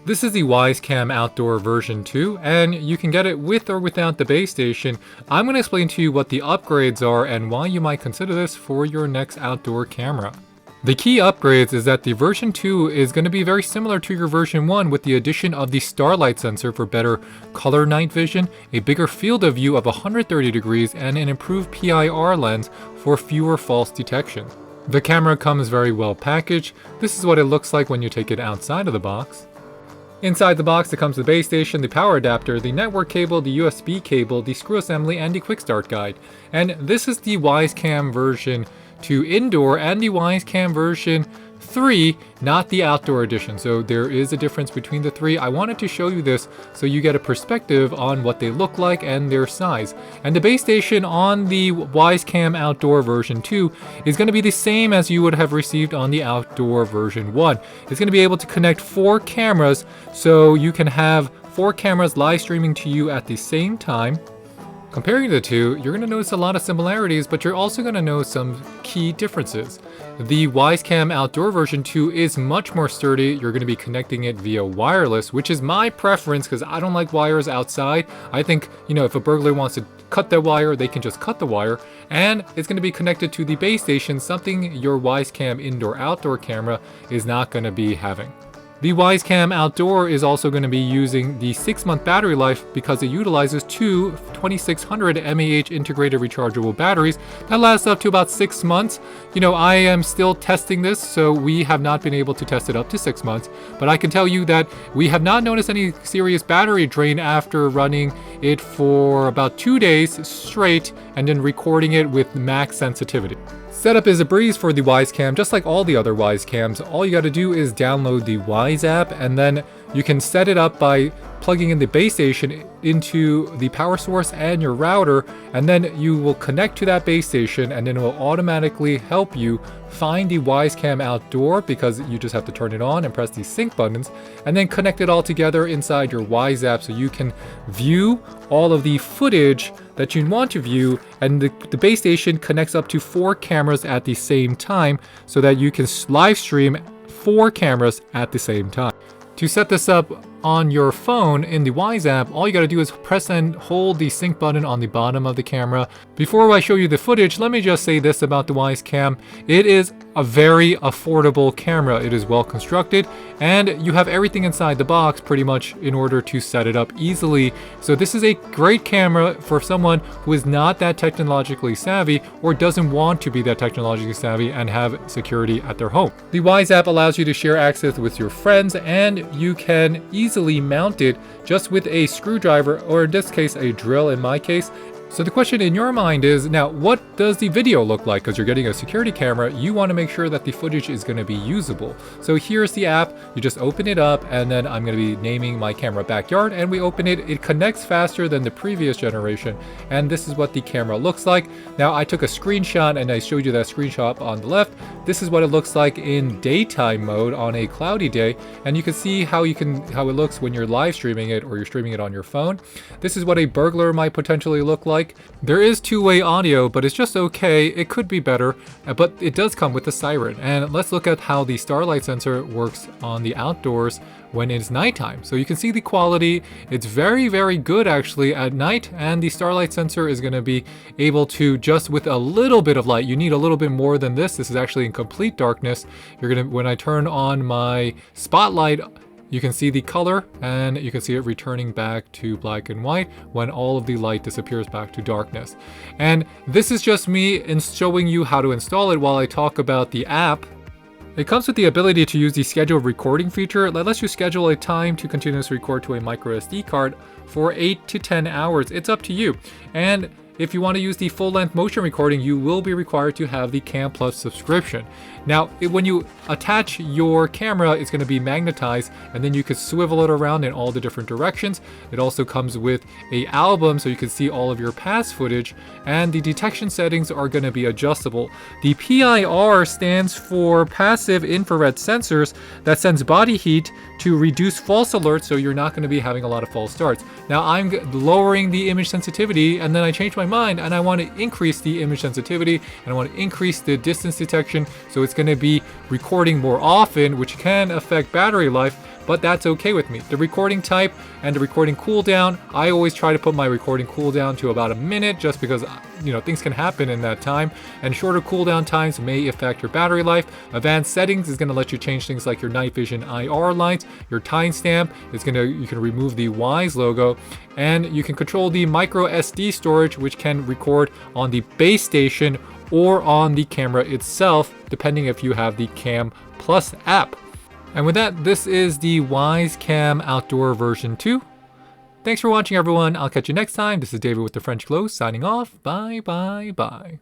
This is the Wisecam Outdoor version 2, and you can get it with or without the base station. I'm going to explain to you what the upgrades are and why you might consider this for your next outdoor camera. The key upgrades is that the version 2 is going to be very similar to your version 1 with the addition of the starlight sensor for better color night vision, a bigger field of view of 130 degrees, and an improved PIR lens for fewer false detection. The camera comes very well packaged. This is what it looks like when you take it outside of the box. Inside the box, it comes the base station, the power adapter, the network cable, the USB cable, the screw assembly, and the quick start guide. And this is the Wisecam version 2 indoor and the Wisecam version 3, not the outdoor edition. So there is a difference between the three. I wanted to show you this so you get a perspective on what they look like and their size. And the base station on the Wisecam Outdoor version 2 is going to be the same as you would have received on the Outdoor version 1. It's going to be able to connect 4 cameras, so you can have 4 cameras live streaming to you at the same time. Comparing the two, you're going to notice a lot of similarities, but you're also going to know some key differences. The Wisecam Outdoor version 2 is much more sturdy. You're going to be connecting it via wireless, which is my preference because I don't like wires outside. I think, if a burglar wants to cut that wire, they can just cut the wire. And it's going to be connected to the base station, something your Wisecam indoor-outdoor camera is not going to be having. The Wisecam Outdoor is also going to be using the 6-month battery life because it utilizes 2 2600 mAh integrated rechargeable batteries that last up to about 6 months. I am still testing this, so we have not been able to test it up to 6 months, but I can tell you that we have not noticed any serious battery drain after running it for about 2 days straight and then recording it with max sensitivity. Setup is a breeze for the Wisecam, just like all the other Wisecams. All you got to do is download the Wise app, and then you can set it up by plugging in the base station into the power source and your router, and then you will connect to that base station, and then it will automatically help you find the Wisecam Outdoor because you just have to turn it on and press these sync buttons, and then connect it all together inside your Wise app so you can view all of the footage that you want to view. And the base station connects up to 4 cameras at the same time so that you can live stream 4 cameras at the same time. To set this up on your phone in the Wise app, all you gotta do is press and hold the sync button on the bottom of the camera. Before I show you the footage, let me just say this about the Wisecam. It is a very affordable camera. It is well constructed, and you have everything inside the box pretty much in order to set it up easily. So this is a great camera for someone who is not that technologically savvy or doesn't want to be that technologically savvy and have security at their home. The Wise app allows you to share access with your friends, and you can easily mount it just with a screwdriver, or in this case a drill in my case. So the question in your mind is, now what does the video look like? Because you're getting a security camera, you want to make sure that the footage is going to be usable. So here's the app. You just open it up, and then I'm going to be naming my camera Backyard, and we open it. It connects faster than the previous generation, and this is what the camera looks like. Now I took a screenshot and I showed you that screenshot on the left. This is what it looks like in daytime mode on a cloudy day, and you can see how it looks when you're live streaming it or you're streaming it on your phone. This is what a burglar might potentially look like. There is two-way audio, but it's just okay. It could be better, but it does come with a siren. And let's look at how the starlight sensor works on the outdoors when it's nighttime. So you can see the quality. It's very, very good actually at night, and the starlight sensor is going to be able to, just with a little bit of light, you need a little bit more than this. This is actually in complete darkness. When I turn on my spotlight, you can see the color, and you can see it returning back to black and white when all of the light disappears back to darkness. And this is just me in showing you how to install it while I talk about the app. It comes with the ability to use the scheduled recording feature that lets you schedule a time to continuously record to a micro SD card for 8 to 10 hours. It's up to you. And if you want to use the full-length motion recording, you will be required to have the Cam Plus subscription. Now, when you attach your camera, it's going to be magnetized, and then you can swivel it around in all the different directions. It also comes with an album, so you can see all of your past footage, and the detection settings are going to be adjustable. The PIR stands for Passive Infrared Sensors that sends body heat to reduce false alerts, so you're not going to be having a lot of false starts. Now, I'm lowering the image sensitivity, and then I changed my mind, and I want to increase the image sensitivity, and I want to increase the distance detection, so it's going to be recording more often, which can affect battery life. but that's okay with me. The recording type and the recording cooldown, I always try to put my recording cooldown to about a minute just because, things can happen in that time, and shorter cooldown times may affect your battery life. Advanced settings is going to let you change things like your night vision IR lights, your timestamp, you can remove the Wyze logo, and you can control the micro SD storage, which can record on the base station or on the camera itself, depending if you have the Cam Plus app. And with that, this is the Wyze Cam Outdoor version 2. Thanks for watching, everyone. I'll catch you next time. This is David with the French Glow signing off. Bye, bye, bye.